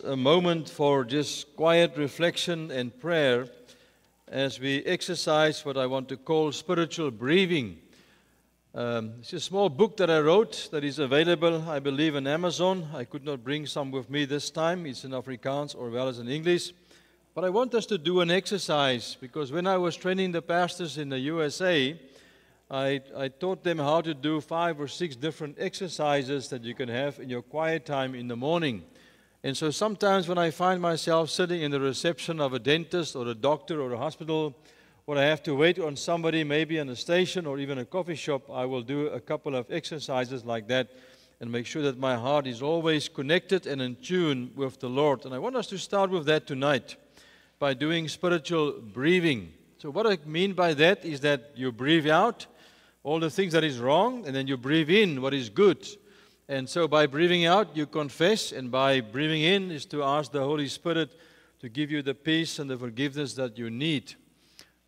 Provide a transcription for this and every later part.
a moment for just quiet reflection and prayer as we exercise what I want to call spiritual breathing. It's a small book that I wrote that is available, I believe, on Amazon. I could not bring some with me this time. It's in Afrikaans or well as in English. But I want us to do an exercise because when I was training the pastors in the USA, I taught them how to do 5 or 6 different exercises that you can have in your quiet time in the morning. And so sometimes when I find myself sitting in the reception of a dentist or a doctor or a hospital, or I have to wait on somebody, maybe in a station or even a coffee shop, I will do a couple of exercises like that and make sure that my heart is always connected and in tune with the Lord. And I want us to start with that tonight by doing spiritual breathing. So what I mean by that is that you breathe out all the things that is wrong, and then you breathe in what is good. And so by breathing out, you confess, and by breathing in is to ask the Holy Spirit to give you the peace and the forgiveness that you need.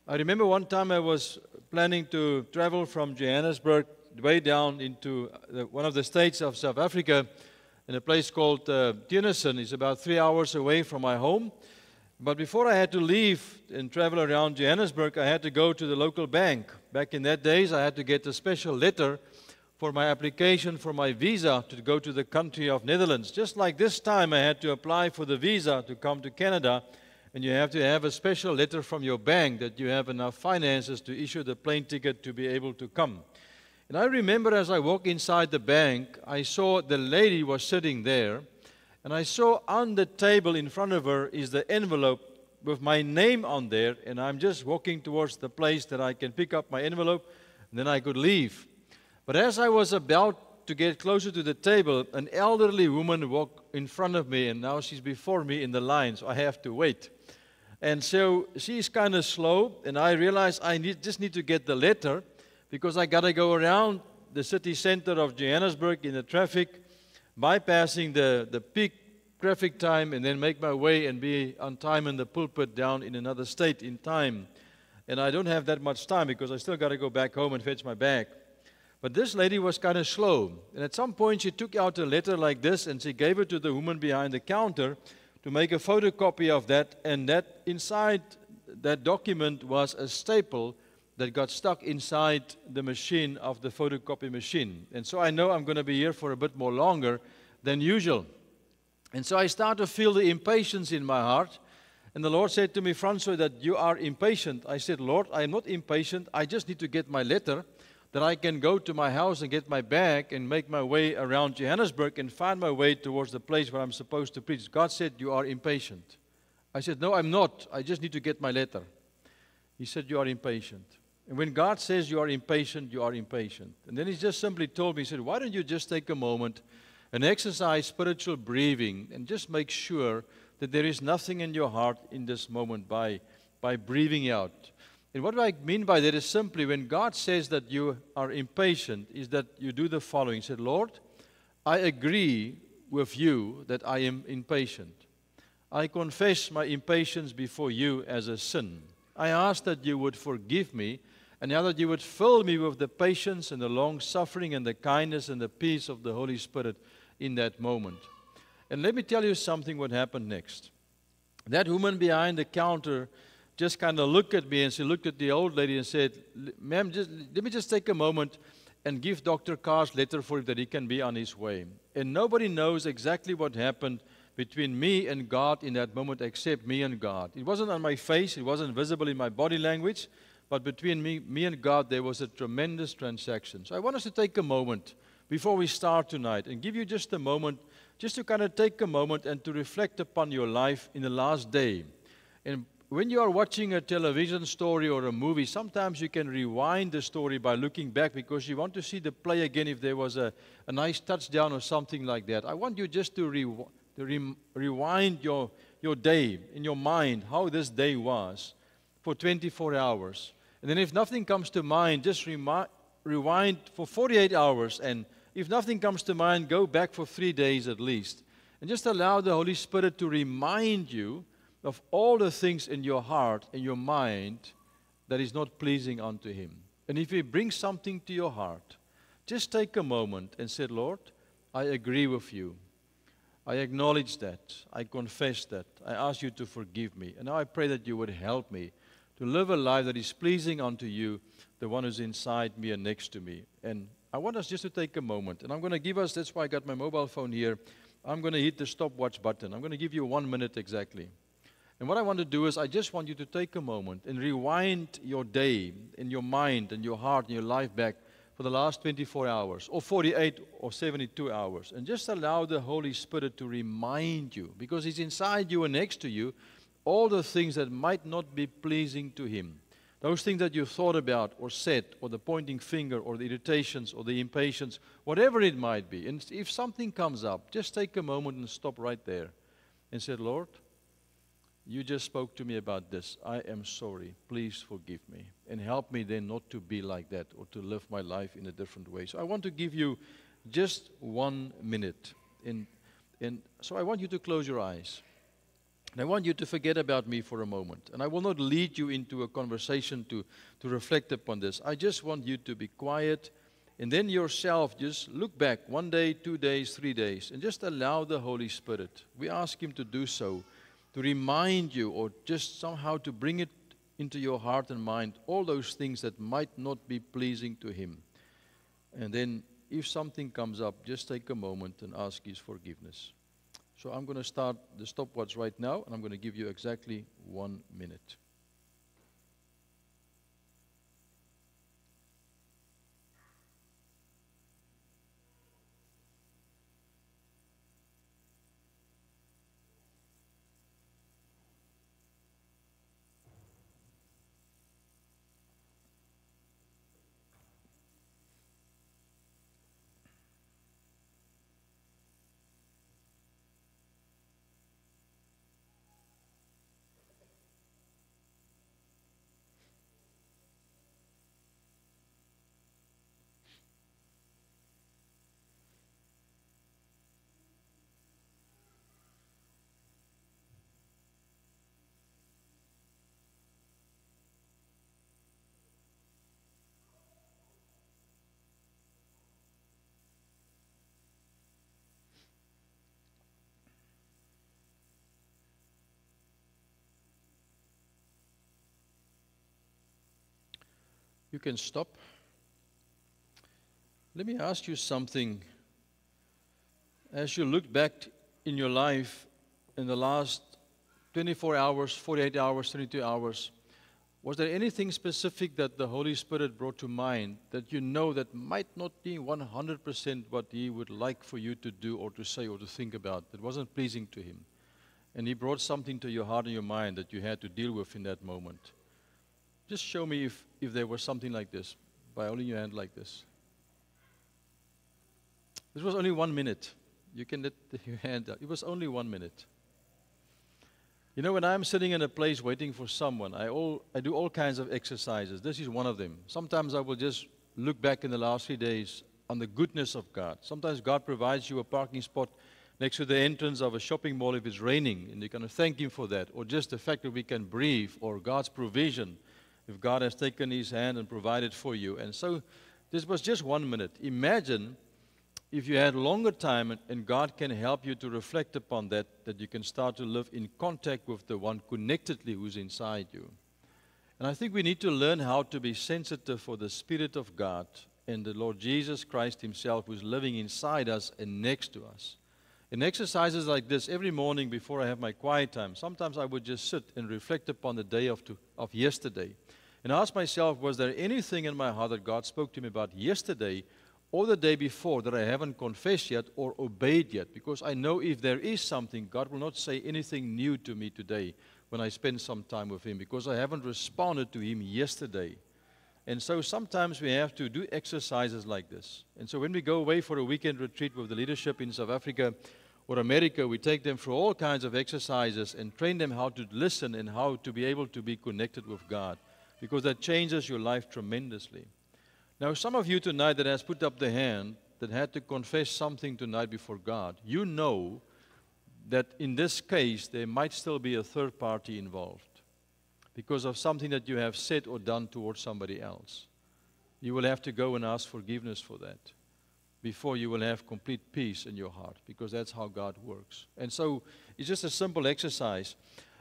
I remember one time I was planning to travel from Johannesburg way down into one of the states of South Africa in a place called Tennyson. It's about 3 hours away from my home. But before I had to leave and travel around Johannesburg, I had to go to the local bank. Back in that days, I had to get a special letter for my application for my visa to go to the country of Netherlands. Just like this time, I had to apply for the visa to come to Canada, and you have to have a special letter from your bank that you have enough finances to issue the plane ticket to be able to come. And I remember as I walked inside the bank, I saw the lady was sitting there, and I saw on the table in front of her is the envelope with my name on there, and I'm just walking towards the place that I can pick up my envelope, and then I could leave. But as I was about to get closer to the table, an elderly woman walked in front of me, and now she's before me in the line, so I have to wait. And so she's kind of slow, and I realized I just need to get the letter, because I got to go around the city center of Johannesburg in the traffic, bypassing the peak traffic time, and then make my way and be on time in the pulpit down in another state in time. And I don't have that much time because I still got to go back home and fetch my bag. But this lady was kind of slow. And at some point she took out a letter like this and she gave it to the woman behind the counter to make a photocopy of that. And that inside that document was a staple that got stuck inside the machine of the photocopy machine. And so I know I'm going to be here for a bit more longer than usual. And so I start to feel the impatience in my heart. And the Lord said to me, Francois, that you are impatient. I said, Lord, I am not impatient. I just need to get my letter that I can go to my house and get my bag and make my way around Johannesburg and find my way towards the place where I'm supposed to preach. God said, you are impatient. I said, no, I'm not. I just need to get my letter. He said, you are impatient. And when God says you are impatient, you are impatient. And then he just simply told me, he said, why don't you just take a moment and exercise spiritual breathing and just make sure that there is nothing in your heart in this moment by breathing out. And what I mean by that is simply when God says that you are impatient, is that you do the following. He said, Lord, I agree with you that I am impatient. I confess my impatience before you as a sin. I ask that you would forgive me, and now that you would fill me with the patience and the long suffering and the kindness and the peace of the Holy Spirit in that moment. And let me tell you something what happened next. That woman behind the counter just kind of looked at me and she looked at the old lady and said, ma'am, let me just take a moment and give Dr. Carr's letter for him that he can be on his way. And nobody knows exactly what happened between me and God in that moment except me and God. It wasn't on my face, it wasn't visible in my body language, but between me and God there was a tremendous transaction. So I want us to take a moment before we start tonight and give you just a moment, just to kind of take a moment and to reflect upon your life in the last day. And when you are watching a television story or a movie, sometimes you can rewind the story by looking back because you want to see the play again if there was a nice touchdown or something like that. I want you just to rewind your day in your mind, how this day was for 24 hours. And then if nothing comes to mind, just rewind for 48 hours. And if nothing comes to mind, go back for 3 days at least. And just allow the Holy Spirit to remind you of all the things in your heart and your mind that is not pleasing unto Him. And if He brings something to your heart, just take a moment and say, Lord, I agree with you. I acknowledge that. I confess that. I ask you to forgive me. And now I pray that you would help me to live a life that is pleasing unto you, the one who's inside me and next to me. And I want us just to take a moment. And I'm going to give us, that's why I got my mobile phone here. I'm going to hit the stopwatch button. I'm going to give you 1 minute exactly. And what I want to do is I just want you to take a moment and rewind your day in your mind and your heart and your life back for the last 24 hours or 48 or 72 hours. And just allow the Holy Spirit to remind you, because He's inside you and next to you, all the things that might not be pleasing to Him. Those things that you thought about or said, or the pointing finger or the irritations or the impatience, whatever it might be. And if something comes up, just take a moment and stop right there and say, Lord, you just spoke to me about this. I am sorry. Please forgive me. And help me then not to be like that or to live my life in a different way. So I want to give you just 1 minute. And so I want you to close your eyes. And I want you to forget about me for a moment. And I will not lead you into a conversation to reflect upon this. I just want you to be quiet. And then yourself just look back 1 day, 2 days, 3 days. And just allow the Holy Spirit. We ask Him to do so. To remind you or just somehow to bring it into your heart and mind, all those things that might not be pleasing to Him. And then if something comes up, just take a moment and ask His forgiveness. So I'm going to start the stopwatch right now, and I'm going to give you exactly 1 minute. You can stop. Let me ask you something. As you look back in your life in the last 24 hours, 48 hours, 32 hours, was there anything specific that the Holy Spirit brought to mind that you know that might not be 100% what He would like for you to do or to say or to think about, that wasn't pleasing to Him? And He brought something to your heart and your mind that you had to deal with in that moment. Just show me if there was something like this, by holding your hand like this. This was only 1 minute. You can let your hand out. It was only 1 minute. You know, when I'm sitting in a place waiting for someone, I do all kinds of exercises. This is one of them. Sometimes I will just look back in the last 3 days on the goodness of God. Sometimes God provides you a parking spot next to the entrance of a shopping mall if it's raining, and you can thank Him for that. Or just the fact that we can breathe, or God's provision, if God has taken His hand and provided for you. And so this was just 1 minute. Imagine if you had longer time and God can help you to reflect upon that you can start to live in contact with the one connectedly who's inside you. And I think we need to learn how to be sensitive for the Spirit of God and the Lord Jesus Christ Himself who's living inside us and next to us. In exercises like this, every morning before I have my quiet time, sometimes I would just sit and reflect upon the day of yesterday and ask myself, was there anything in my heart that God spoke to me about yesterday or the day before that I haven't confessed yet or obeyed yet? Because I know if there is something, God will not say anything new to me today when I spend some time with Him, because I haven't responded to Him yesterday. And so sometimes we have to do exercises like this. And so when we go away for a weekend retreat with the leadership in South Africa or America, we take them through all kinds of exercises and train them how to listen and how to be able to be connected with God, because that changes your life tremendously. Now, some of you tonight that has put up the hand, that had to confess something tonight before God, you know that in this case there might still be a third party involved because of something that you have said or done towards somebody else. You will have to go and ask forgiveness for that. before you will have complete peace in your heart, because that's how God works. And so it's just a simple exercise.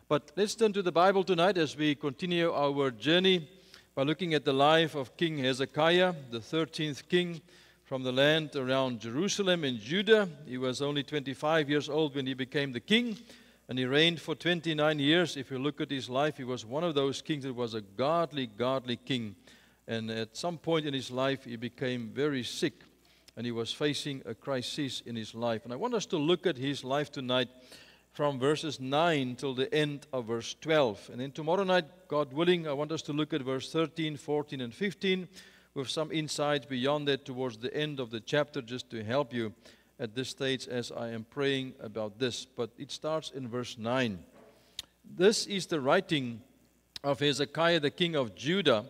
But let's turn to the Bible tonight as we continue our journey by looking at the life of King Hezekiah, the 13th king from the land around Jerusalem in Judah. He was only 25 years old when he became the king, and he reigned for 29 years. If you look at his life, he was one of those kings that was a godly king. And at some point in his life, he became very sick, and he was facing a crisis in his life. And I want us to look at his life tonight from verses 9 till the end of verse 12. And then tomorrow night, God willing, I want us to look at verse 13, 14, and 15 with some insights beyond that towards the end of the chapter, just to help you at this stage as I am praying about this. But it starts in verse 9. This is the writing of Hezekiah, the king of Judah,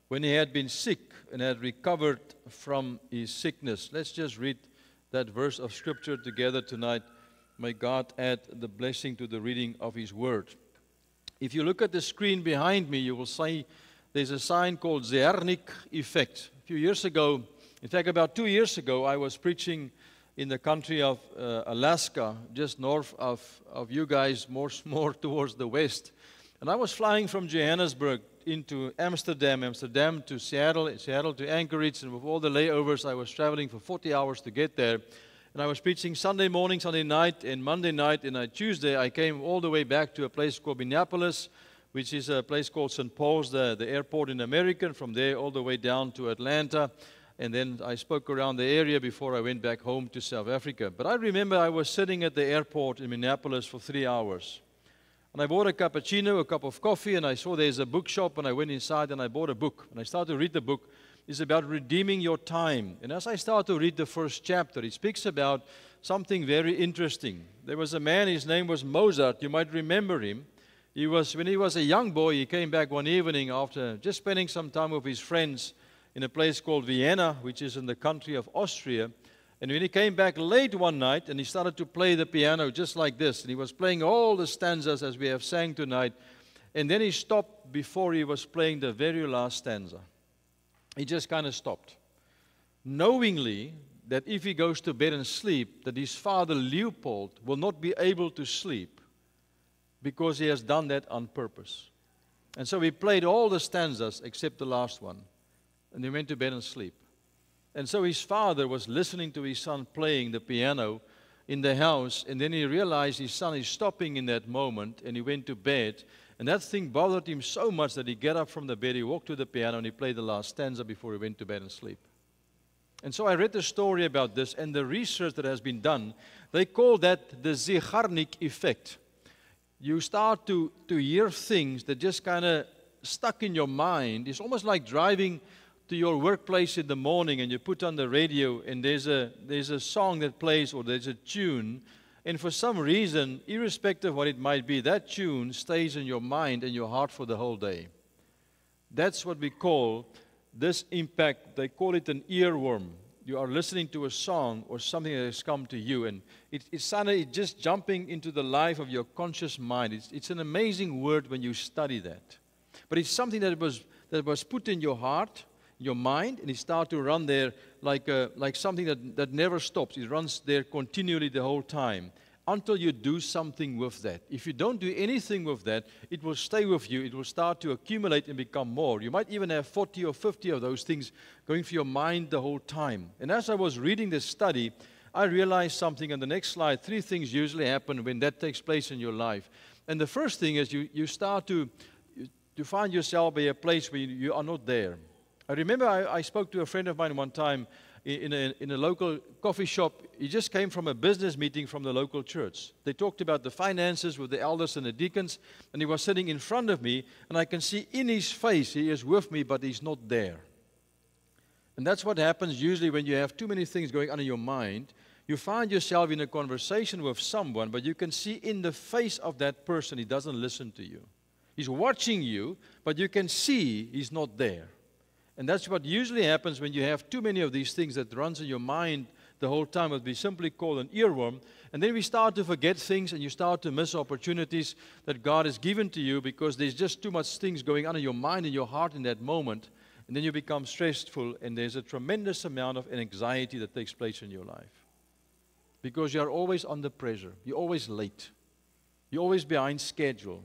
when he had been sick and had recovered from his sickness. Let's just read that verse of Scripture together tonight. May God add the blessing to the reading of His Word. If you look at the screen behind me, you will see there's a sign called Zernik Effect. A few years ago, in fact about 2 years ago, I was preaching in the country of Alaska, just north of you guys, more towards the west. And I was flying from Johannesburg into Amsterdam to Seattle to Anchorage, and with all the layovers, I was traveling for 40 hours to get there. And I was preaching Sunday morning, Sunday night, and Monday night, and Tuesday I came all the way back to a place called Minneapolis, which is a place called St. Paul's, the airport in America, and from there all the way down to Atlanta. And then I spoke around the area before I went back home to South Africa. But I remember I was sitting at the airport in Minneapolis for 3 hours. And I bought a cappuccino, a cup of coffee, and I saw there's a bookshop, and I went inside and I bought a book. And I started to read the book. It's about redeeming your time. And as I started to read the first chapter, it speaks about something very interesting. There was a man, his name was Mozart. You might remember him. When he was a young boy, he came back one evening after just spending some time with his friends in a place called Vienna, which is in the country of Austria. And when he came back late one night, and he started to play the piano just like this, and he was playing all the stanzas as we have sang tonight, and then he stopped before he was playing the very last stanza. He just kind of stopped, knowingly that if he goes to bed and sleep, that his father Leopold will not be able to sleep because he has done that on purpose. And so he played all the stanzas except the last one, and he went to bed and sleep. And so his father was listening to his son playing the piano in the house, and then he realized his son is stopping in that moment, and he went to bed. And that thing bothered him so much that he got up from the bed, he walked to the piano, and he played the last stanza before he went to bed and sleep. And so I read the story about this, and the research that has been done, they call that the Zernik Effect. You start to hear things that just kind of stuck in your mind. It's almost like driving to your workplace in the morning, and you put on the radio, and there's a song that plays, or there's a tune, and for some reason, irrespective of what it might be, that tune stays in your mind and your heart for the whole day. That's what we call this impact. They call it an earworm. You are listening to a song or something that has come to you, and it's suddenly just jumping into the life of your conscious mind. It's an amazing word when you study that. But it's something that was put in your heart, your mind, and it starts to run there like something that never stops. It runs there continually the whole time until you do something with that. If you don't do anything with that, it will stay with you. It will start to accumulate and become more. You might even have 40 or 50 of those things going through your mind the whole time. And as I was reading this study, I realized something on the next slide. 3 things usually happen when that takes place in your life. And the first thing is you start to find yourself at a place where you are not there. I remember I spoke to a friend of mine one time in a local coffee shop. He just came from a business meeting from the local church. They talked about the finances with the elders and the deacons, and he was sitting in front of me, and I can see in his face he is with me, but he's not there. And that's what happens usually when you have too many things going on in your mind. You find yourself in a conversation with someone, but you can see in the face of that person he doesn't listen to you. He's watching you, but you can see he's not there. And that's what usually happens when you have too many of these things that runs in your mind the whole time, what we simply call an earworm. And then we start to forget things, and you start to miss opportunities that God has given to you because there's just too much things going on in your mind and your heart in that moment. And then you become stressful, and there's a tremendous amount of anxiety that takes place in your life. Because you are always under pressure. You're always late. You're always behind schedule.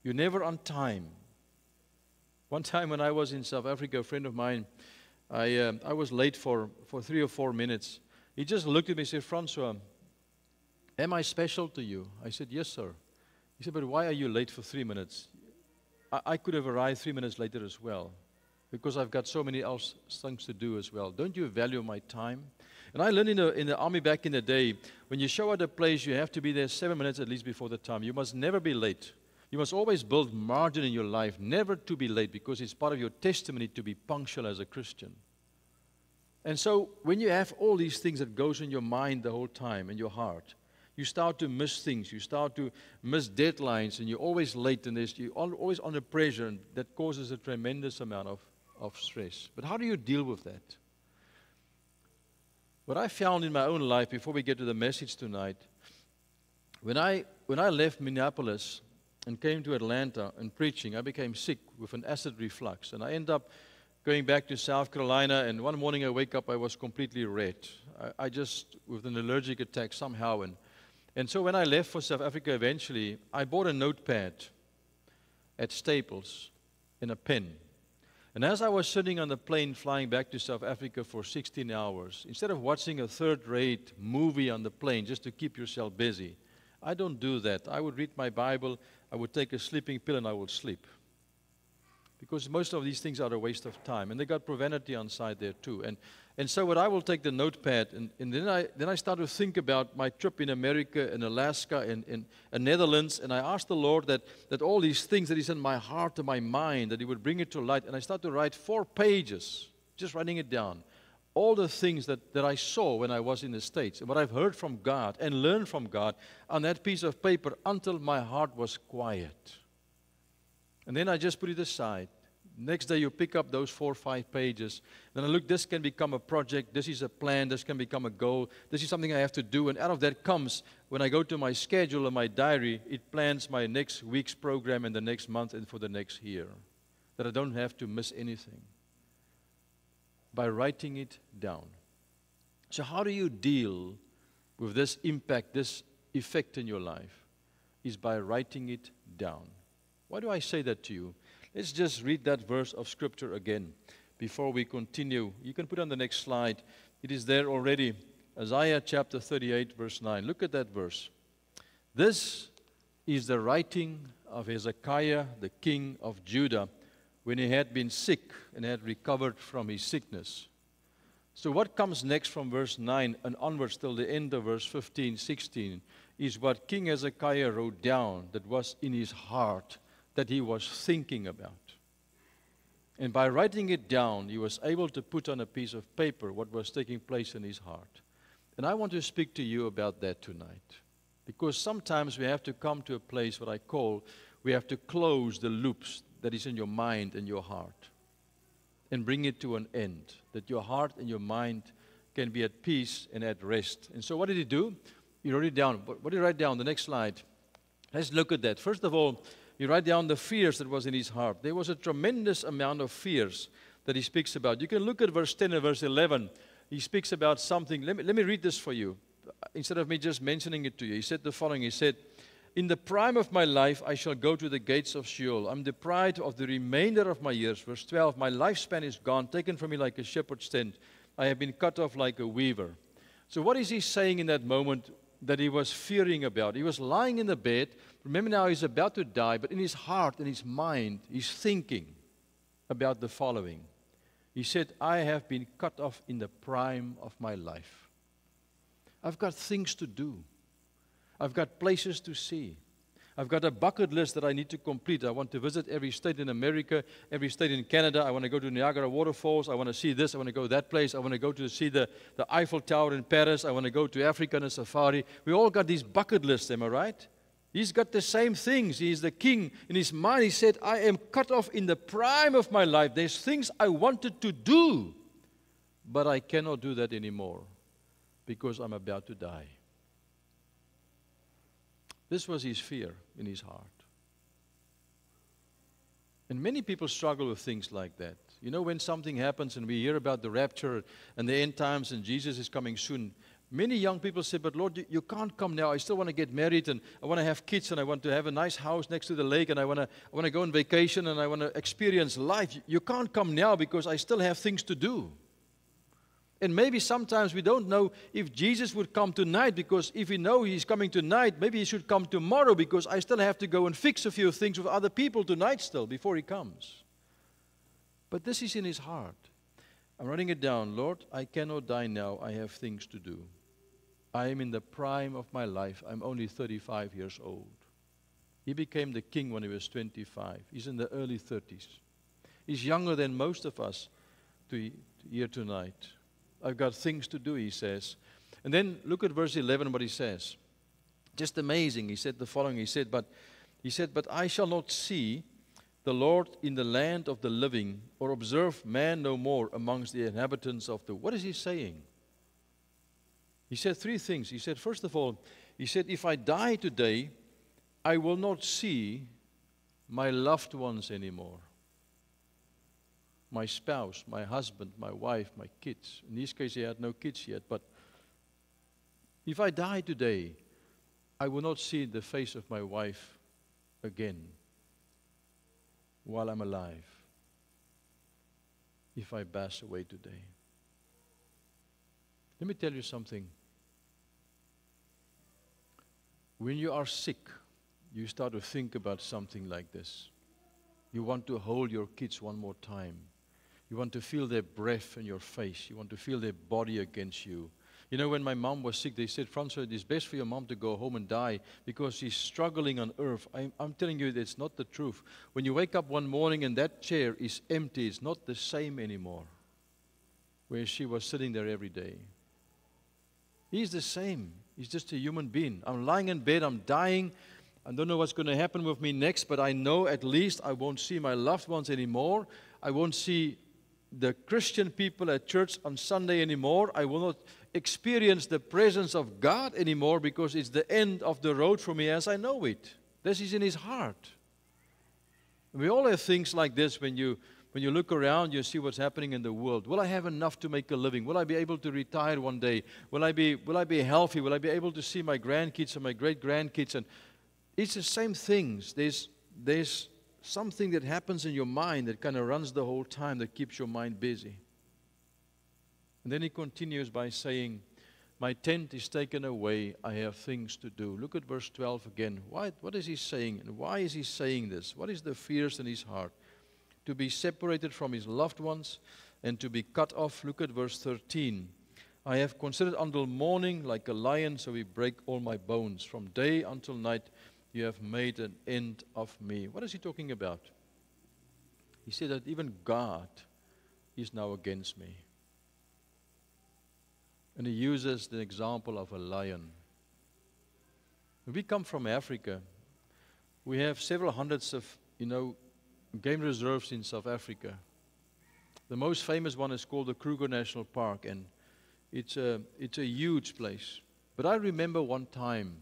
You're never on time. One time when I was in South Africa, a friend of mine, I was late for 3 or 4 minutes. He just looked at me and said, "Francois, am I special to you?" I said, "Yes, sir." He said, "But why are you late for 3 minutes? I could have arrived 3 minutes later as well, because I've got so many else things to do as well. Don't you value my time?" And I learned in the army back in the day, when you show at a place, you have to be there 7 minutes at least before the time. You must never be late. You must always build margin in your life, never to be late, because it's part of your testimony to be punctual as a Christian. And so when you have all these things that goes in your mind the whole time, in your heart, you start to miss things, you start to miss deadlines, and you're always late, and you're always under pressure, and that causes a tremendous amount of stress. But how do you deal with that? What I found in my own life, before we get to the message tonight, when I left Minneapolis and came to Atlanta and preaching, I became sick with an acid reflux, and I ended up going back to South Carolina, and one morning I wake up, I was completely red. I just, with an allergic attack somehow, and so when I left for South Africa eventually, I bought a notepad at Staples and a pen. And as I was sitting on the plane flying back to South Africa for 16 hours, instead of watching a third-rate movie on the plane just to keep yourself busy, I don't do that. I would read my Bible, I would take a sleeping pill, and I would sleep. Because most of these things are a waste of time. And they got Provanity on side there too. And so what I will take the notepad, and then I start to think about my trip in America and Alaska and Netherlands, and I ask the Lord that all these things that is in my heart and my mind, that He would bring it to light. And I start to write 4 pages, just writing it down. All the things that I saw when I was in the States, and what I've heard from God and learned from God on that piece of paper until my heart was quiet. And then I just put it aside. Next day you pick up those 4 or 5 pages. Then I look, this can become a project, this is a plan, this can become a goal, this is something I have to do. And out of that comes, when I go to my schedule and my diary, it plans my next week's program and the next month and for the next year. That I don't have to miss anything. By writing it down. So how do you deal with this impact, this effect in your life? Is by writing it down. Why do I say that to you? Let's just read that verse of Scripture again before we continue. You can put on the next slide. It is there already. Isaiah chapter 38, verse 9. Look at that verse. This is the writing of Hezekiah, the king of Judah, when he had been sick and had recovered from his sickness. So what comes next from verse 9 and onwards till the end of verse 15, 16, is what King Hezekiah wrote down that was in his heart, that he was thinking about. And by writing it down, he was able to put on a piece of paper what was taking place in his heart. And I want to speak to you about that tonight. Because sometimes we have to come to a place, what I call, we have to close the loops that is in your mind and your heart. And bring it to an end. That your heart and your mind can be at peace and at rest. And so what did he do? He wrote it down. What did he write down? The next slide. Let's look at that. First of all, he write down the fears that was in his heart. There was a tremendous amount of fears that he speaks about. You can look at verse 10 and verse 11. He speaks about something. Let me read this for you, instead of me just mentioning it to you. He said the following. He said, "In the prime of my life, I shall go to the gates of Sheol. I'm deprived of the remainder of my years." Verse 12, "My lifespan is gone, taken from me like a shepherd's tent. I have been cut off like a weaver." So what is he saying in that moment that he was fearing about? He was lying in the bed. Remember now, he's about to die, but in his heart and his mind, he's thinking about the following. He said, "I have been cut off in the prime of my life. I've got things to do. I've got places to see. I've got a bucket list that I need to complete. I want to visit every state in America, every state in Canada. I want to go to Niagara Waterfalls. I want to see this. I want to go that place. I want to go to see the Eiffel Tower in Paris. I want to go to Africa on a safari." We all got these bucket lists, am I right? He's got the same things. He's the king. In his mind, he said, "I am cut off in the prime of my life. There's things I wanted to do, but I cannot do that anymore because I'm about to die." This was his fear in his heart. And many people struggle with things like that. You know, when something happens and we hear about the rapture and the end times and Jesus is coming soon, many young people say, but Lord, you can't come now. I still want to get married and I want to have kids and I want to have a nice house next to the lake and I want to go on vacation and I want to experience life. You can't come now because I still have things to do. And maybe sometimes we don't know if Jesus would come tonight, because if we know He's coming tonight, maybe He should come tomorrow, because I still have to go and fix a few things with other people tonight still before He comes. But this is in His heart. I'm writing it down. Lord, I cannot die now. I have things to do. I am in the prime of my life. I'm only 35 years old. He became the king when he was 25. He's in the early 30s. He's younger than most of us here tonight. I've got things to do, he says. And then look at verse 11, what he says. Just amazing. He said the following. He said, but I shall not see the Lord in the land of the living, or observe man no more amongst the inhabitants of the... What is he saying? He said three things. He said, first of all, he said, if I die today, I will not see my loved ones anymore. My spouse, my husband, my wife, my kids. In this case, he had no kids yet. But if I die today, I will not see the face of my wife again while I'm alive. If I pass away today. Let me tell you something. When you are sick, you start to think about something like this. You want to hold your kids one more time. You want to feel their breath in your face. You want to feel their body against you. You know, when my mom was sick, they said, Francois, it is best for your mom to go home and die because she's struggling on earth. I'm telling you, that's not the truth. When you wake up one morning and that chair is empty, it's not the same anymore where she was sitting there every day. He's the same. He's just a human being. I'm lying in bed, I'm dying. I don't know what's going to happen with me next, but I know at least I won't see my loved ones anymore. I won't see the Christian people at church on Sunday anymore. I will not experience the presence of God anymore because it's the end of the road for me as I know it. This is in his heart. We all have things like this when you look around, you see what's happening in the world. Will I have enough to make a living? Will I be able to retire one day? Will I be healthy? Will I be able to see my grandkids and my great-grandkids? And it's the same things. There's something that happens in your mind that kind of runs the whole time, that keeps your mind busy. And then he continues by saying, my tent is taken away, I have things to do. Look at verse 12 again. What is he saying? And why is he saying this? What is the fears in his heart? To be separated from his loved ones and to be cut off. Look at verse 13. I have considered until morning like a lion, so we break all my bones. From day until night you have made an end of me. What is he talking about? He said that even God is now against me. And he uses the example of a lion. When we come from Africa, we have several hundreds of, game reserves in South Africa. The most famous one is called the Kruger National Park, and it's a huge place. But I remember one time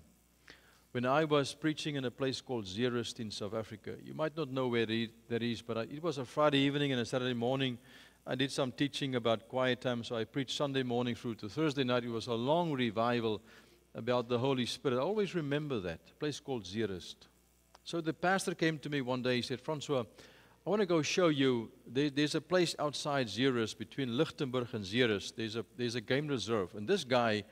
when I was preaching in a place called Zeerust in South Africa. You might not know where that is, but it was a Friday evening and a Saturday morning. I did some teaching about quiet time, so I preached Sunday morning through to Thursday night. It was a long revival about the Holy Spirit. I always remember that, a place called Zeerust. So the pastor came to me one day, he said, Francois, I want to go show you, there's a place outside Zeerust, between Lichtenburg and Zeerust, there's a game reserve. And this guy,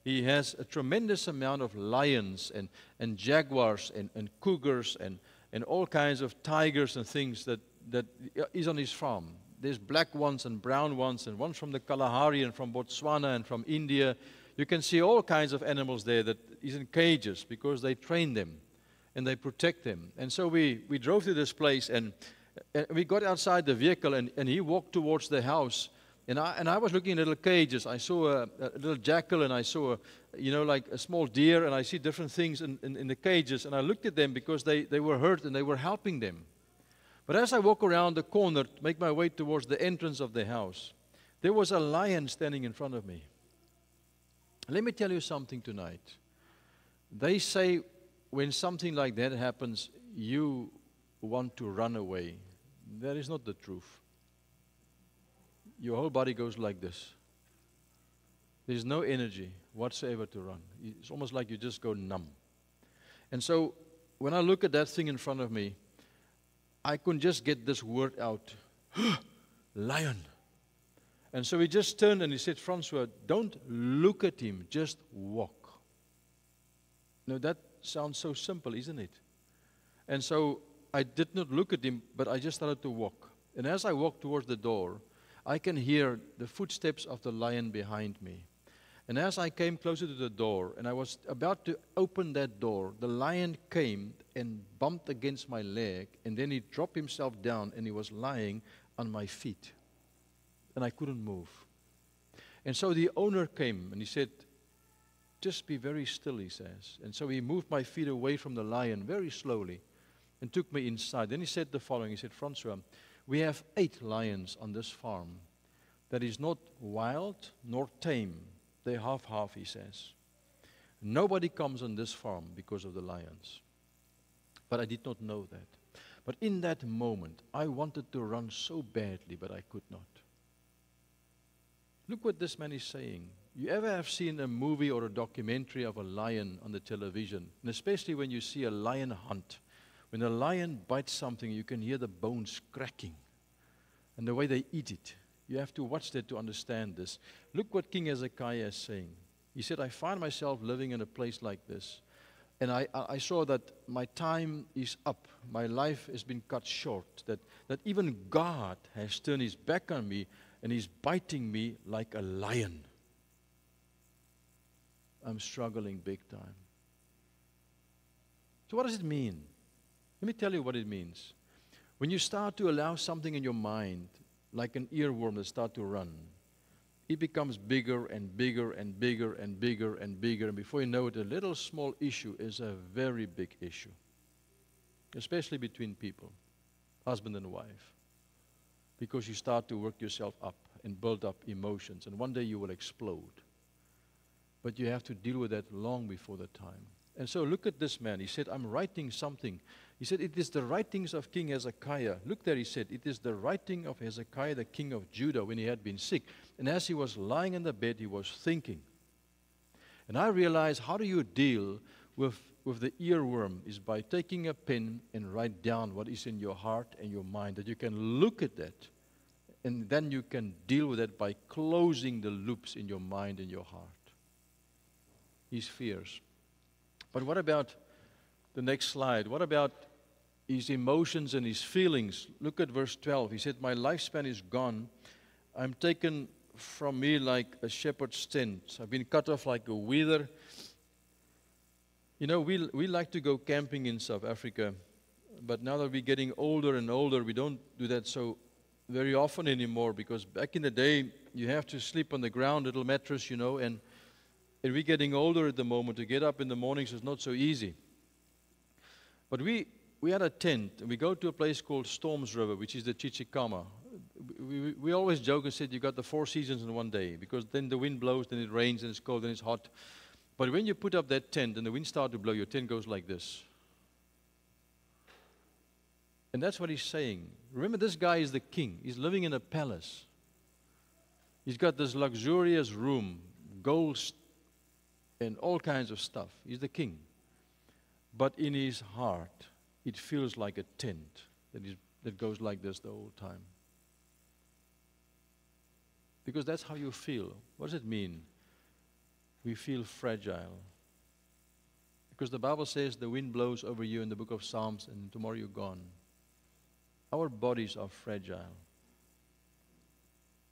he has a tremendous amount of lions and jaguars and cougars and all kinds of tigers and things that is on his farm. There's black ones and brown ones, and ones from the Kalahari and from Botswana and from India. You can see all kinds of animals there that is in cages because they train them and they protect them. And so we drove to this place, and we got outside the vehicle, and he walked towards the house. And I was looking at little cages. I saw a little jackal, and I saw like a small deer, and I see different things in the cages. And I looked at them because they were hurt and they were helping them. But as I walk around the corner to make my way towards the entrance of the house, there was a lion standing in front of me. Let me tell you something tonight. They say when something like that happens, you want to run away. That is not the truth. your whole body goes like this. There's no energy whatsoever to run. It's almost like you just go numb. And so when I look at that thing in front of me, I couldn't just get this word out. Lion. And so he just turned and he said, Francois, don't look at him, just walk. Now that sounds so simple, isn't it? And so I did not look at him, but I just started to walk. And as I walked towards the door, I can hear the footsteps of the lion behind me. And as I came closer to the door, and I was about to open that door, the lion came and bumped against my leg, and then he dropped himself down, and he was lying on my feet. And I couldn't move. And so the owner came, and he said, just be very still, he says. And so he moved my feet away from the lion very slowly and took me inside. Then he said the following, he said, Francois, we have 8 lions on this farm that is not wild nor tame. They're half-half, he says. Nobody comes on this farm because of the lions. But I did not know that. But in that moment, I wanted to run so badly, but I could not. Look what this man is saying. You ever have seen a movie or a documentary of a lion on the television? And especially when you see a lion hunt. When a lion bites something, you can hear the bones cracking. And the way they eat it. You have to watch that to understand this. Look what King Hezekiah is saying. He said, I find myself living in a place like this. And I saw that my time is up. My life has been cut short. That even God has turned his back on me and he's biting me like a lion. I'm struggling big time. So what does it mean? Let me tell you what it means. When you start to allow something in your mind, like an earworm that starts to run, it becomes bigger and bigger and bigger and bigger and bigger. And before you know it, a little small issue is a very big issue. Especially between people, husband and wife. Because you start to work yourself up and build up emotions. And one day you will explode. But you have to deal with that long before the time. And so look at this man. He said, I'm writing something. He said, it is the writings of King Hezekiah. Look there, he said, it is the writing of Hezekiah, the king of Judah, when he had been sick. And as he was lying in the bed, he was thinking. And I realized, how do you deal with the earworm? Is by taking a pen and write down what is in your heart and your mind, that you can look at that. And then you can deal with it by closing the loops in your mind and your heart. His fears. But what about the next slide? What about his emotions and his feelings? Look at verse 12. He said, my lifespan is gone. I'm taken from me like a shepherd's tent. I've been cut off like a wither. You know, we like to go camping in South Africa. But now that we're getting older and older, we don't do that so very often anymore. Because back in the day, you have to sleep on the ground, little mattress, you know, and we're getting older at the moment. To get up in the mornings is not so easy. But we had a tent, and we go to a place called Storms River, which is the Chichikama. We always joke and said you got the 4 seasons in one day, because then the wind blows, then it rains, then it's cold, then it's hot. But when you put up that tent and the wind starts to blow, your tent goes like this. And that's what he's saying. Remember, this guy is the king. He's living in a palace. He's got this luxurious room, gold and all kinds of stuff. He's the king. But in his heart, it feels like a tent that goes like this the whole time. Because that's how you feel. What does it mean? We feel fragile. Because the Bible says the wind blows over you in the book of Psalms, and tomorrow you're gone. Our bodies are fragile.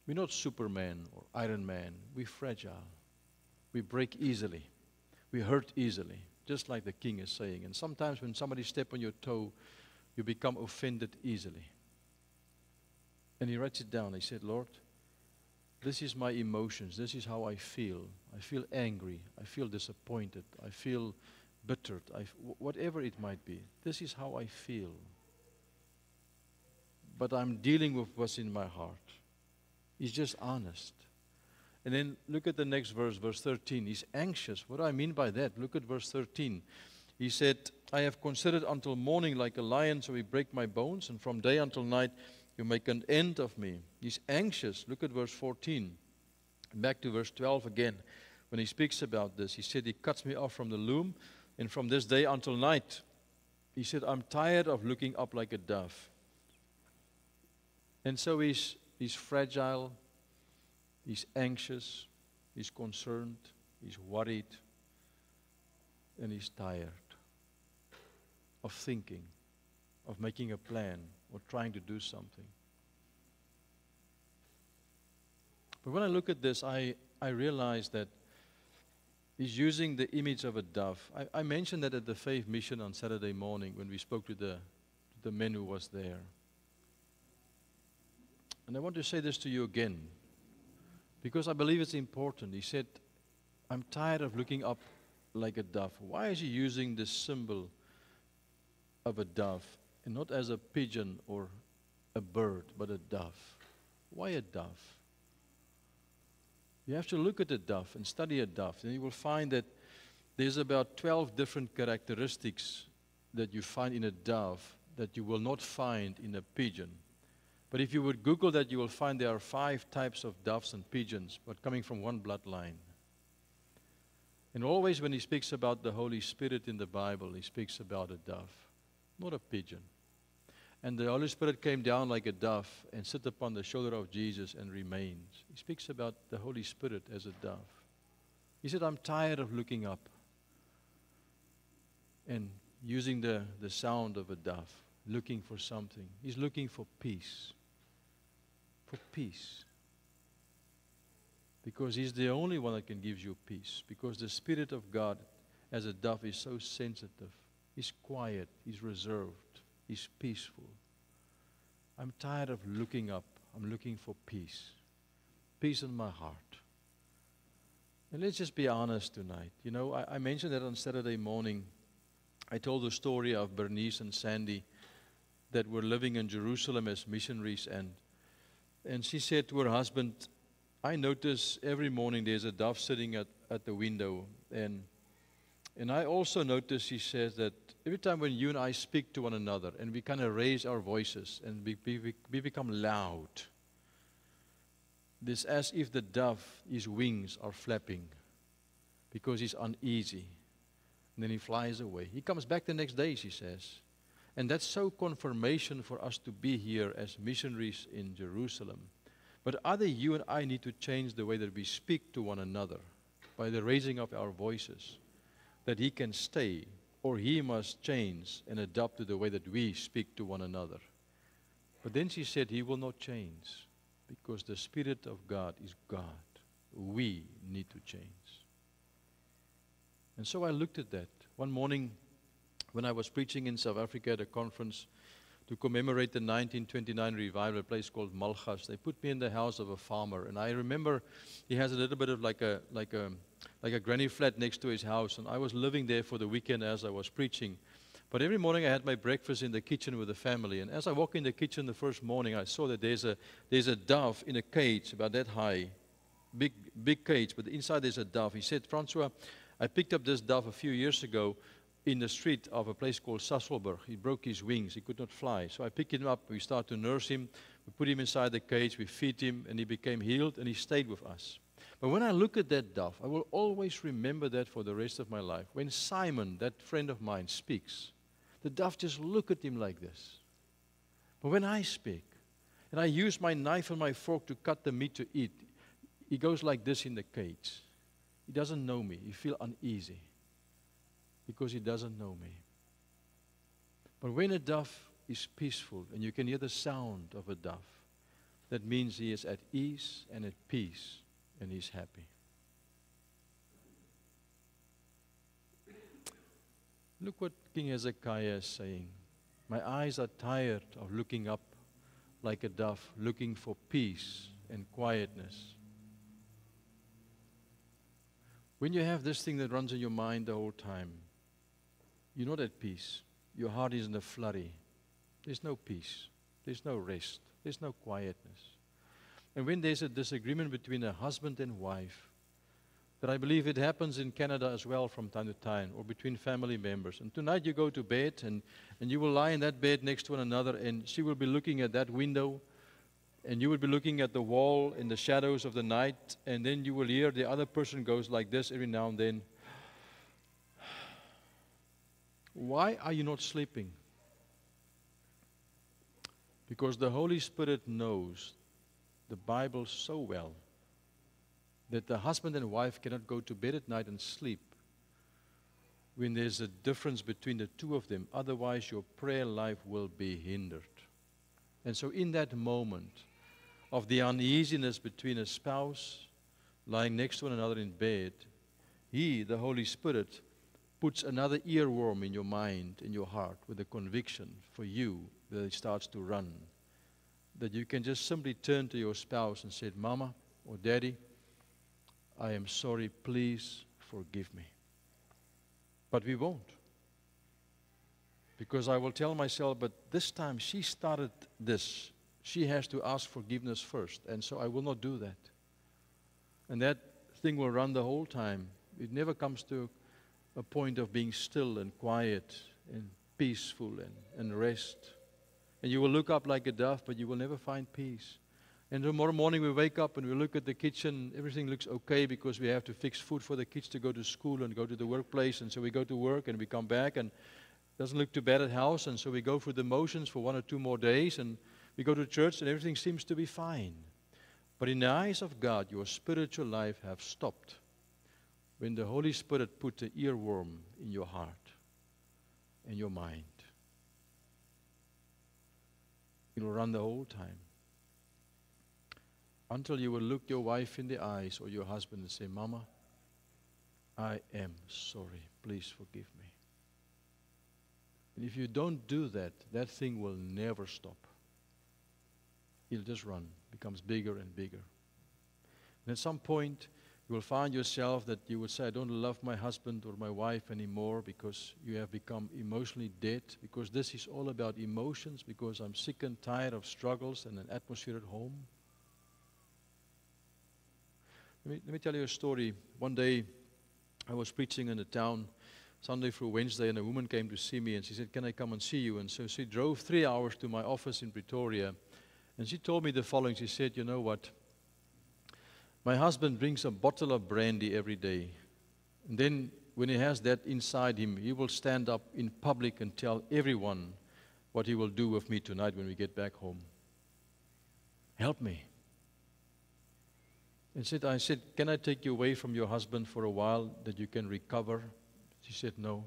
We're not Superman or Iron Man. We're fragile. We break easily. We hurt easily, just like the king is saying. And sometimes when somebody steps on your toe, you become offended easily. And he writes it down. He said, Lord, this is my emotions. This is how I feel. I feel angry. I feel disappointed. I feel bittered. Whatever it might be. This is how I feel. But I'm dealing with what's in my heart. He's just honest. And then look at the next verse, verse 13. He's anxious. What do I mean by that? Look at verse 13. He said, I have considered until morning like a lion, so he break my bones, and from day until night You make an end of me. He's anxious. Look at verse 14. Back to verse 12 again. When he speaks about this, he said, he cuts me off from the loom, and from this day until night. He said, I'm tired of looking up like a dove. And so he's fragile, he's anxious, he's concerned, he's worried, and he's tired of thinking, of making a plan, or trying to do something. But when I look at this, I realize that he's using the image of a dove. I mentioned that at the Faith Mission on Saturday morning when we spoke to the men who was there. And I want to say this to you again, because I believe it's important. He said, I'm tired of looking up like a dove. Why is he using this symbol of a dove, and not as a pigeon or a bird, but a dove? Why a dove? You have to look at a dove and study a dove, and you will find that there's about 12 different characteristics that you find in a dove that you will not find in a pigeon. But if you would Google that, you will find there are 5 types of doves and pigeons, but coming from one bloodline. And always when he speaks about the Holy Spirit in the Bible, he speaks about a dove, not a pigeon. And the Holy Spirit came down like a dove and sat upon the shoulder of Jesus and remains. He speaks about the Holy Spirit as a dove. He said, I'm tired of looking up and using the sound of a dove, looking for something. He's looking for peace. For peace. Because he's the only one that can give you peace. Because the Spirit of God as a dove is so sensitive. He's quiet. He's reserved. He's peaceful. I'm tired of looking up. I'm looking for peace. Peace in my heart. And let's just be honest tonight. You know, I mentioned that on Saturday morning. I told the story of Bernice and Sandy that were living in Jerusalem as missionaries. And she said to her husband, I notice every morning there's a dove sitting at the window. And I also notice, she says, that every time when you and I speak to one another and we kind of raise our voices and we become loud, it's as if the dove, his wings are flapping because he's uneasy. And then he flies away. He comes back the next day, she says. And that's so confirmation for us to be here as missionaries in Jerusalem. But either you and I need to change the way that we speak to one another by the raising of our voices, that he can stay, or he must change and adapt to the way that we speak to one another. But then she said he will not change because the Spirit of God is God. We need to change. And so I looked at that. One morning when I was preaching in South Africa at a conference to commemorate the 1929 revival, a place called Malchus, they put me in the house of a farmer. And I remember he has a little bit of like a granny flat next to his house. And I was living there for the weekend as I was preaching. But every morning I had my breakfast in the kitchen with the family. And as I walked in the kitchen the first morning, I saw that there's a dove in a cage about that high, big cage, but inside there's a dove. He said, Francois, I picked up this dove a few years ago in the street of a place called Sasselberg. He broke his wings. He could not fly. So I picked him up. We started to nurse him. We put him inside the cage. We feed him, and he became healed, and he stayed with us. But when I look at that dove, I will always remember that for the rest of my life. When Simon, that friend of mine, speaks, the dove just look at him like this. But when I speak, and I use my knife and my fork to cut the meat to eat, he goes like this in the cage. He doesn't know me. He feels uneasy because he doesn't know me. But when a dove is peaceful and you can hear the sound of a dove, that means he is at ease and at peace and he's happy. Look what King Hezekiah is saying. My eyes are tired of looking up like a dove, looking for peace and quietness. When you have this thing that runs in your mind the whole time, you're not at peace. Your heart is in a flurry. There's no peace. There's no rest. There's no quietness. And when there's a disagreement between a husband and wife, But I believe it happens in Canada as well from time to time, or between family members. And tonight you go to bed, and you will lie in that bed next to one another, and she will be looking at that window, and you will be looking at the wall in the shadows of the night, and then you will hear the other person goes like this every now and then. Why are you not sleeping? Because the Holy Spirit knows the Bible so well that the husband and wife cannot go to bed at night and sleep when there's a difference between the two of them. Otherwise, your prayer life will be hindered. And so in that moment of the uneasiness between a spouse lying next to one another in bed, He, the Holy Spirit, puts another earworm in your mind, in your heart, with a conviction for you that it starts to run. That you can just simply turn to your spouse and say, Mama or Daddy, I am sorry, please forgive me. But we won't. Because I will tell myself, but this time she started this. She has to ask forgiveness first, and so I will not do that. And that thing will run the whole time. It never comes to a point of being still and quiet and peaceful and rest. And you will look up like a dove, but you will never find peace. And tomorrow morning we wake up and we look at the kitchen. Everything looks okay because we have to fix food for the kids to go to school and go to the workplace. And so we go to work and we come back and it doesn't look too bad at house. And so we go through the motions for 1 or 2 more days. And we go to church and everything seems to be fine. But in the eyes of God, your spiritual life has stopped when the Holy Spirit put the earworm in your heart and your mind. It will run the whole time. Until you will look your wife in the eyes or your husband and say, Mama, I am sorry. Please forgive me. And if you don't do that, that thing will never stop. It'll just run, becomes bigger and bigger. And at some point, you will find yourself that you would say, I don't love my husband or my wife anymore because you have become emotionally dead, because this is all about emotions, because I'm sick and tired of struggles and an atmosphere at home. Let me tell you a story. One day, I was preaching in the town, Sunday through Wednesday, and a woman came to see me, and she said, can I come and see you? And so she drove 3 hours to my office in Pretoria, and she told me the following. She said, you know what? My husband drinks a bottle of brandy every day. And then when he has that inside him, he will stand up in public and tell everyone what he will do with me tonight when we get back home. Help me. And I said, can I take you away from your husband for a while that you can recover? She said, no.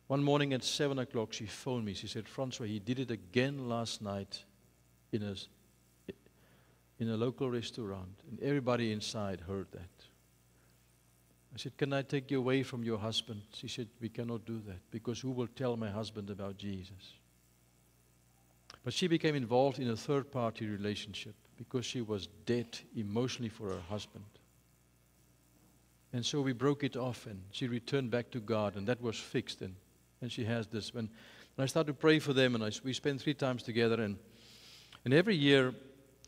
One morning at 7 o'clock, she phoned me. She said, Francois, he did it again last night in a local restaurant. And everybody inside heard that. I said, can I take you away from your husband? She said, we cannot do that because who will tell my husband about Jesus? But she became involved in a third-party relationship because she was dead emotionally for her husband. And so we broke it off, and she returned back to God, and that was fixed. And she has this. And I started to pray for them, and we spent 3 times together. And every year,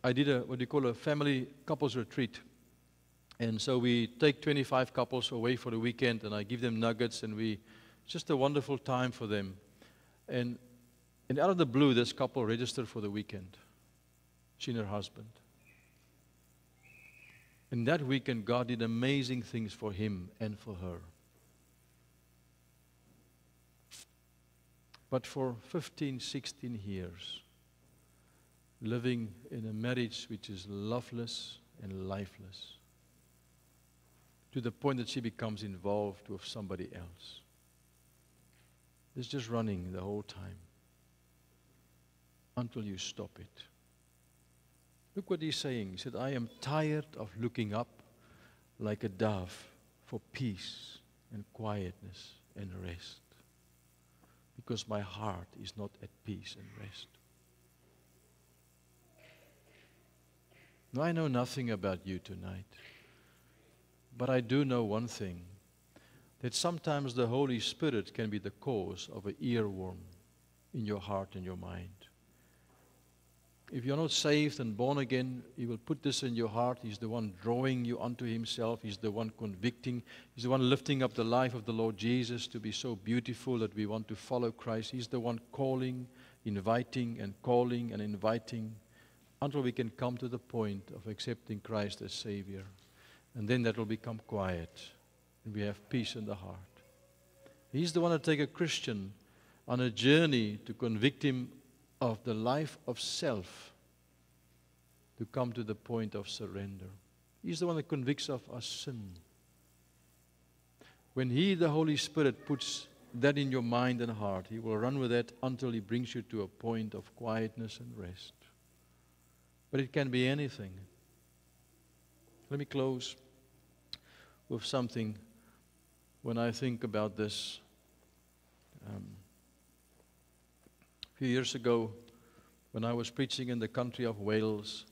I did what we call a family couples retreat. And so we take 25 couples away for the weekend, and I give them nuggets, and it's just a wonderful time for them. And out of the blue, this couple registered for the weekend. She and her husband. And that weekend, God did amazing things for him and for her. But for 15, 16 years, living in a marriage which is loveless and lifeless, to the point that she becomes involved with somebody else. It's just running the whole time until you stop it. Look what he's saying. He said, I am tired of looking up like a dove for peace and quietness and rest, because my heart is not at peace and rest. Now, I know nothing about you tonight, but I do know one thing, that sometimes the Holy Spirit can be the cause of an earworm in your heart and your mind. If you're not saved and born again, He will put this in your heart. He's the one drawing you unto Himself. He's the one convicting. He's the one lifting up the life of the Lord Jesus to be so beautiful that we want to follow Christ. He's the one calling, inviting, and calling and inviting until we can come to the point of accepting Christ as Savior. And then that will become quiet and we have peace in the heart. He's the one to take a Christian on a journey to convict him of the life of self, to come to the point of surrender. He's the one that convicts of our sin. When He, the Holy Spirit, puts that in your mind and heart, He will run with that until He brings you to a point of quietness and rest. But it can be anything. Let me close with something. When I think about this, a few years ago, when I was preaching in the country of Wales,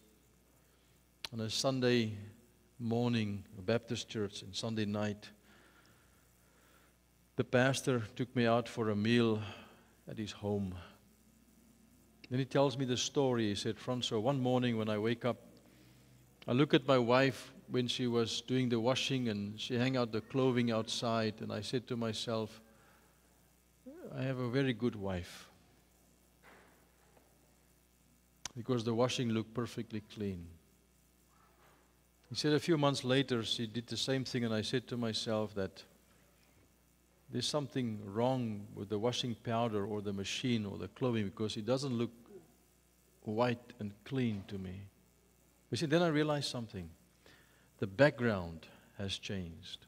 on a Sunday morning, a Baptist church, and Sunday night, the pastor took me out for a meal at his home. Then he tells me the story. He said, Francois, one morning when I wake up, I look at my wife when she was doing the washing and she hung out the clothing outside, and I said to myself, I have a very good wife, because the washing looked perfectly clean. He said a few months later she did the same thing, and I said to myself that there's something wrong with the washing powder or the machine or the clothing, because it doesn't look white and clean to me. You see, then I realized something. The background has changed.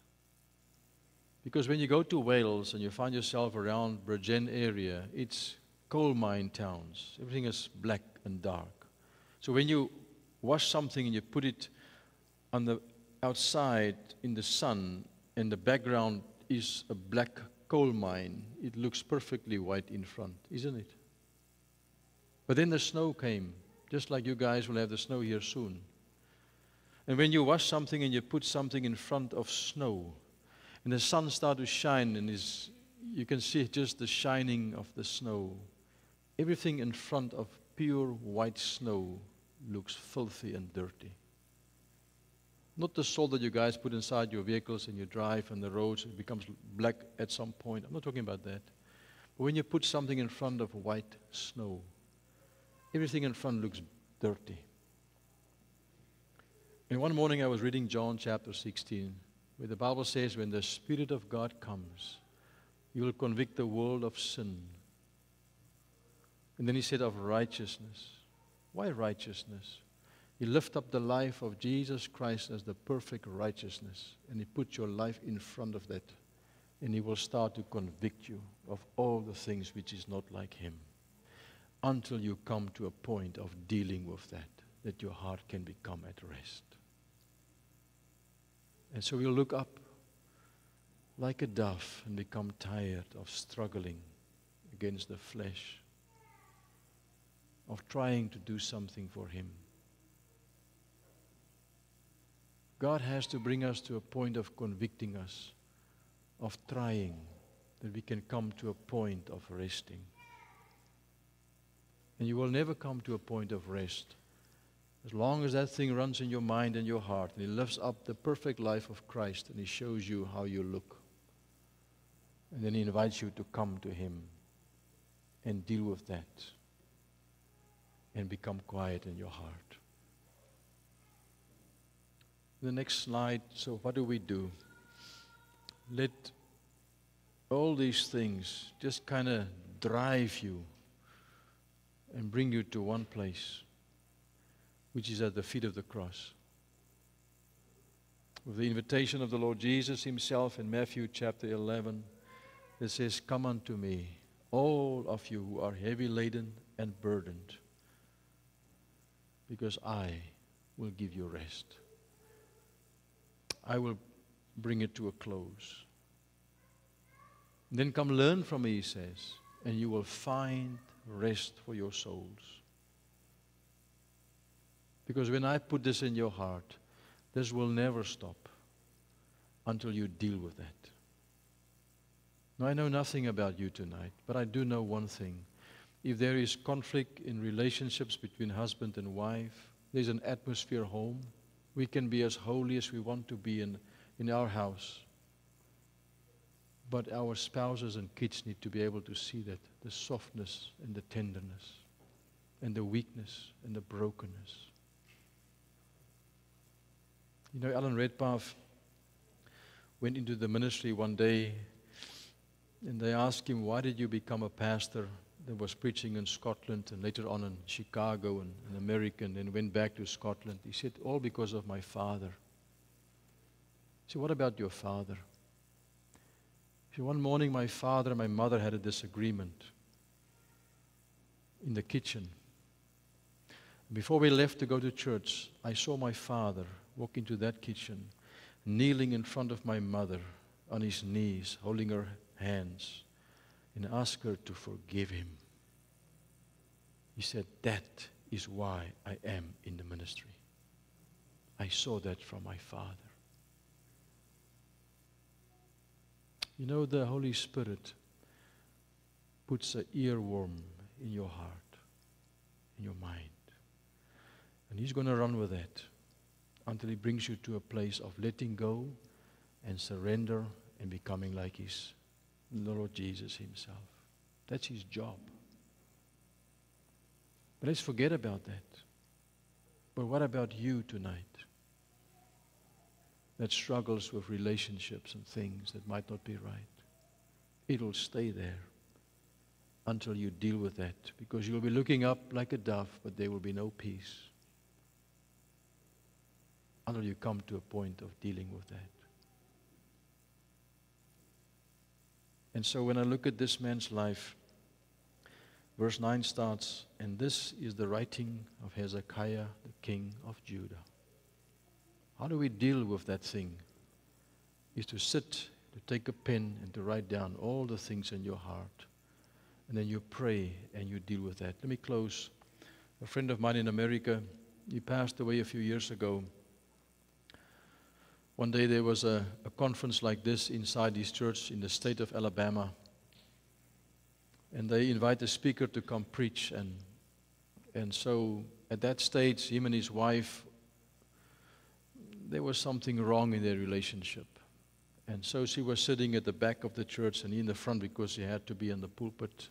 Because when you go to Wales and you find yourself around Bridgend area, it's coal mine towns. Everything is black and dark. So when you wash something and you put it on the outside in the sun, and the background is a black coal mine, it looks perfectly white in front, isn't it? But then the snow came, just like you guys will have the snow here soon. And when you wash something and you put something in front of snow, and the sun starts to shine, and you can see just the shining of the snow, everything in front of pure white snow looks filthy and dirty. Not the salt that you guys put inside your vehicles and you drive on the roads, it becomes black at some point. I'm not talking about that. But when you put something in front of white snow, everything in front looks dirty. And one morning I was reading John chapter 16, where the Bible says, when the Spirit of God comes, He will convict the world of sin. And then He said of righteousness. Why righteousness? He lifted up the life of Jesus Christ as the perfect righteousness, and He put your life in front of that, and He will start to convict you of all the things which is not like Him, until you come to a point of dealing with that your heart can become at rest. And so we'll look up like a dove and become tired of struggling against the flesh, of trying to do something for Him. God has to bring us to a point of convicting us, of trying, that we can come to a point of resting. And you will never come to a point of rest as long as that thing runs in your mind and your heart, and He lifts up the perfect life of Christ, and He shows you how you look. And then He invites you to come to Him and deal with that and become quiet in your heart. The next slide. So what do we do? Let all these things just kind of drive you and bring you to one place, which is at the feet of the cross. With the invitation of the Lord Jesus Himself in Matthew chapter 11, it says, "Come unto me, all of you who are heavy laden and burdened, because I will give you rest. I will bring it to a close. And then come learn from me," He says, "and you will find rest for your souls." Because when I put this in your heart, this will never stop until you deal with that. Now, I know nothing about you tonight, but I do know one thing, if there is conflict in relationships between husband and wife, there's an atmosphere home. We can be as holy as we want to be in our house. But our spouses and kids need to be able to see that, the softness and the tenderness and the weakness and the brokenness. You know, Alan Redpath went into the ministry one day, and they asked him, why did you become a pastor that was preaching in Scotland and later on in Chicago and in America, and then went back to Scotland? He said, all because of my father. He said, what about your father? He said, one morning my father and my mother had a disagreement in the kitchen. Before we left to go to church, I saw my father walk into that kitchen, kneeling in front of my mother on his knees, holding her hands, and ask her to forgive him. He said, that is why I am in the ministry. I saw that from my father. You know, the Holy Spirit puts an earworm in your heart, in your mind. And He's going to run with that until He brings you to a place of letting go and surrender and becoming like His Lord Jesus Himself. That's His job. But let's forget about that. But what about you tonight that struggles with relationships and things that might not be right? It'll stay there until you deal with that, because you'll be looking up like a dove, but there will be no peace until you come to a point of dealing with that. And so when I look at this man's life, verse 9 starts, and this is the writing of Hezekiah, the king of Judah. How do we deal with that thing? Is to sit, to take a pen, and to write down all the things in your heart. And then you pray and you deal with that. Let me close. A friend of mine in America, he passed away a few years ago. One day there was a conference like this inside his church in the state of Alabama. And they invite a speaker to come preach. And so at that stage, him and his wife, there was something wrong in their relationship. And so she was sitting at the back of the church and he in the front because he had to be in the pulpit.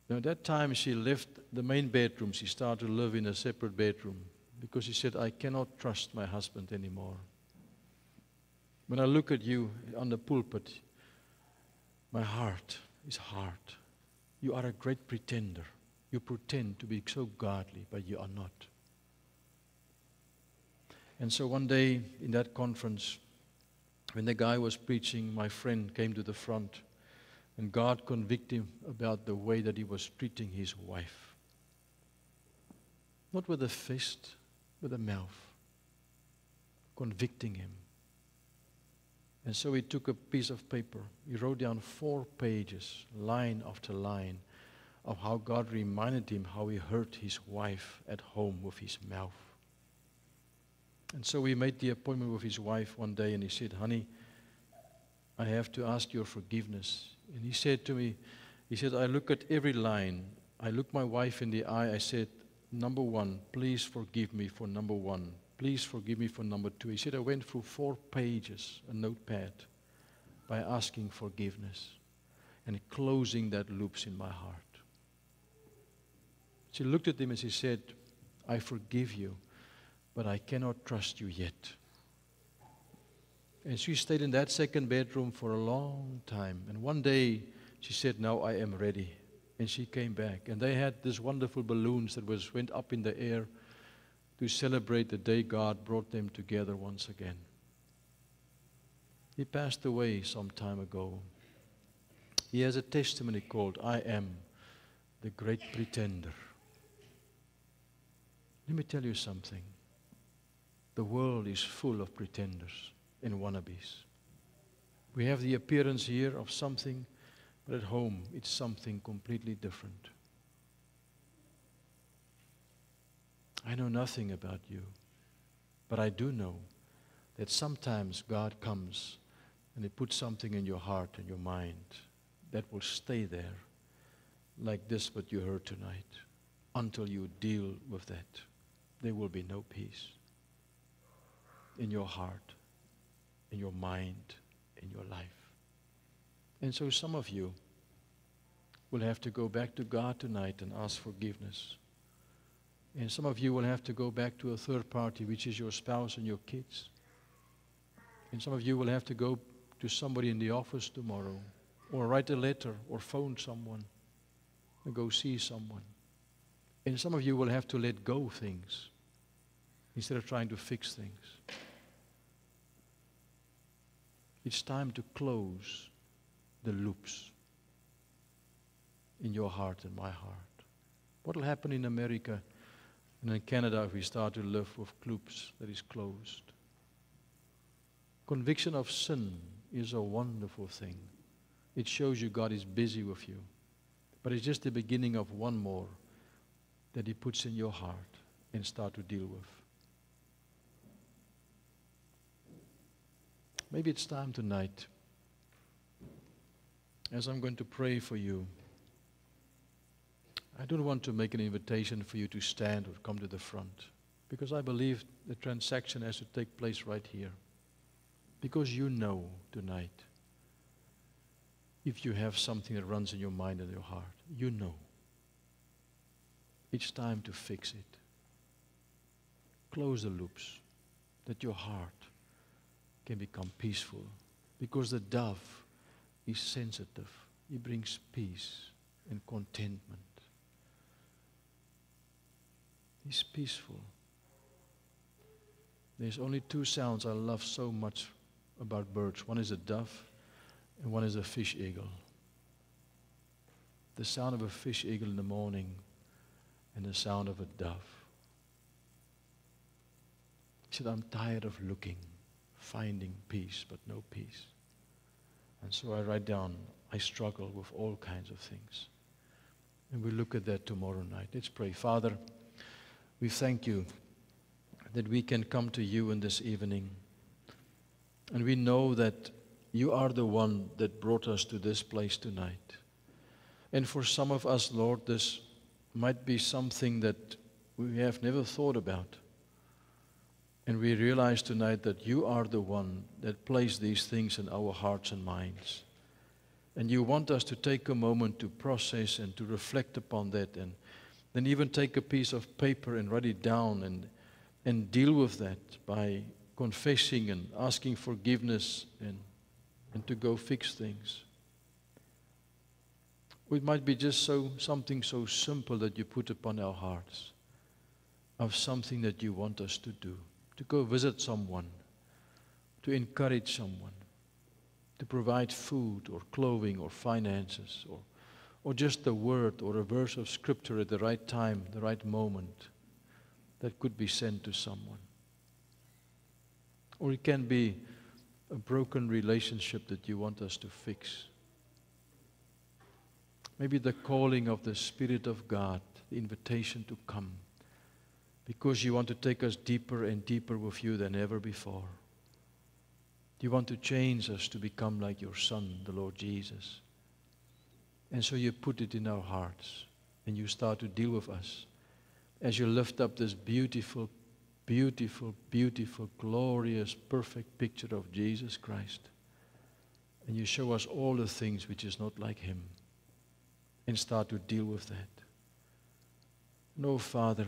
Now at that time she left the main bedroom. She started to live in a separate bedroom because she said, I cannot trust my husband anymore. When I look at you on the pulpit, my heart is hard. You are a great pretender. You pretend to be so godly, but you are not. And so one day in that conference, when the guy was preaching, my friend came to the front and God convicted him about the way that he was treating his wife. Not with a fist, with a mouth. Convicting him. And so he took a piece of paper. He wrote down 4 pages, line after line, of how God reminded him how he hurt his wife at home with his mouth. And so we made the appointment with his wife one day, and he said, honey, I have to ask your forgiveness. And he said to me, he said, I look at every line. I look my wife in the eye. I said, number 1, please forgive me for number 1. Please forgive me for number 2. He said, I went through 4 pages, a notepad, by asking forgiveness and closing that loops in my heart. She looked at him and she said, I forgive you, but I cannot trust you yet. And she stayed in that second bedroom for a long time. And one day she said, now I am ready. And she came back. And they had these wonderful balloons that went up in the air to celebrate the day God brought them together once again. He passed away some time ago. He has a testimony called, I am the great pretender. Let me tell you something. The world is full of pretenders and wannabes. We have the appearance here of something, but at home it's something completely different. I know nothing about you, but I do know that sometimes God comes and He puts something in your heart and your mind that will stay there like this what you heard tonight. Until you deal with that, there will be no peace in your heart, in your mind, in your life. And so some of you will have to go back to God tonight and ask forgiveness. And some of you will have to go back to a third party, which is your spouse and your kids. And some of you will have to go to somebody in the office tomorrow, or write a letter, or phone someone, and go see someone. And some of you will have to let go of things instead of trying to fix things. It's time to close the loops in your heart and my heart. What will happen in America and in Canada if we start to live with loops that is closed? Conviction of sin is a wonderful thing. It shows you God is busy with you. But it's just the beginning of one more that He puts in your heart and start to deal with. Maybe it's time tonight, as I'm going to pray for you, I don't want to make an invitation for you to stand or come to the front, because I believe the transaction has to take place right here. Because you know tonight, if you have something that runs in your mind and your heart, you know. It's time to fix it. Close the loops, that your heart can become peaceful. Because the dove is sensitive. He brings peace and contentment. He's peaceful. There's only two sounds I love so much about birds. One is a dove and one is a fish eagle. The sound of a fish eagle in the morning and the sound of a dove. He said, I'm tired of looking, finding peace, but no peace. And so I write down, I struggle with all kinds of things. And we look at that tomorrow night. Let's pray. Father, we thank you that we can come to you in this evening. And we know that you are the one that brought us to this place tonight. And for some of us, Lord, this might be something that we have never thought about. And we realize tonight that you are the one that placed these things in our hearts and minds. And you want us to take a moment to process and to reflect upon that, and then even take a piece of paper and write it down and deal with that by confessing and asking forgiveness and to go fix things. It might be just something so simple that you put upon our hearts of something that you want us to do. To go visit someone, to encourage someone, to provide food or clothing or finances or just a word or a verse of scripture at the right time, the right moment that could be sent to someone. Or it can be a broken relationship that you want us to fix. Maybe the calling of the Spirit of God, the invitation to come, because you want to take us deeper and deeper with you than ever before. You want to change us to become like your Son, the Lord Jesus. And so you put it in our hearts, and you start to deal with us as you lift up this beautiful, beautiful, beautiful, glorious, perfect picture of Jesus Christ. And you show us all the things which is not like Him, and start to deal with that. No, Father,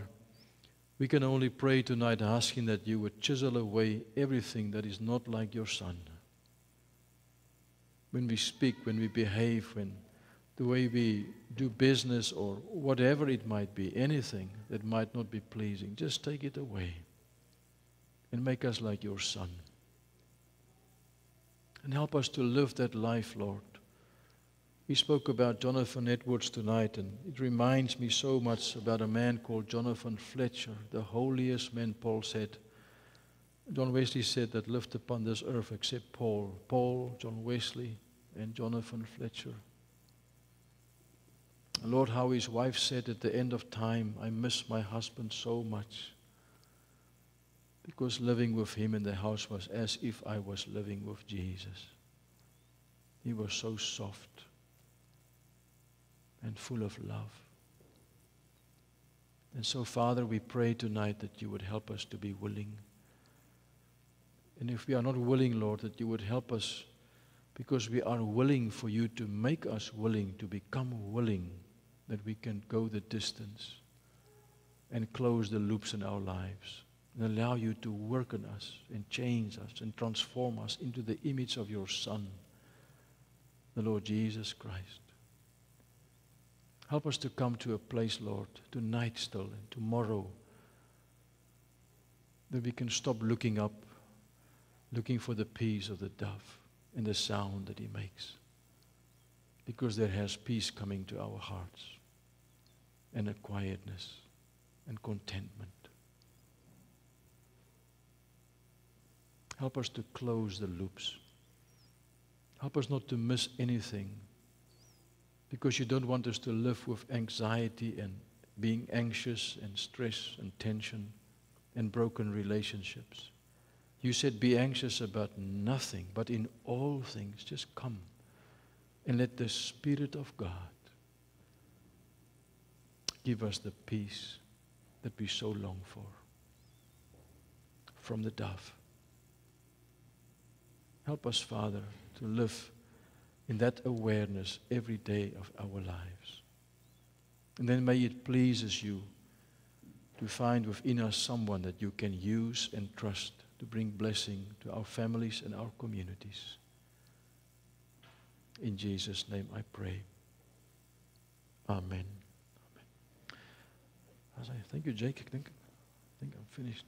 we can only pray tonight asking that you would chisel away everything that is not like your Son. When we speak, when we behave, when the way we do business or whatever it might be, anything that might not be pleasing, just take it away and make us like your Son. And help us to live that life, Lord. We spoke about Jonathan Edwards tonight, and it reminds me so much about a man called Jonathan Fletcher, the holiest man, Paul said. John Wesley said that lived upon this earth except Paul, John Wesley, and Jonathan Fletcher. And Lord, how his wife said at the end of time, I miss my husband so much, because living with him in the house was as if I was living with Jesus. He was so soft and full of love. And so, Father, we pray tonight that you would help us to be willing. And if we are not willing, Lord, that you would help us, because we are willing for you to make us willing, to become willing, that we can go the distance and close the loops in our lives and allow you to work on us and change us and transform us into the image of your Son, the Lord Jesus Christ. Help us to come to a place, Lord, tonight still and tomorrow, that we can stop looking up, looking for the peace of the dove and the sound that he makes, because there has peace coming to our hearts and a quietness and contentment. Help us to close the loops. Help us not to miss anything, because you don't want us to live with anxiety and being anxious and stress and tension and broken relationships. You said, be anxious about nothing, but in all things just come and let the Spirit of God give us the peace that we so long for from the dove. Help us, Father, to live in that awareness every day of our lives. And then may it pleases you to find within us someone that you can use and trust to bring blessing to our families and our communities. In Jesus' name I pray. Amen. Amen. Thank you, Jake. I think I'm finished.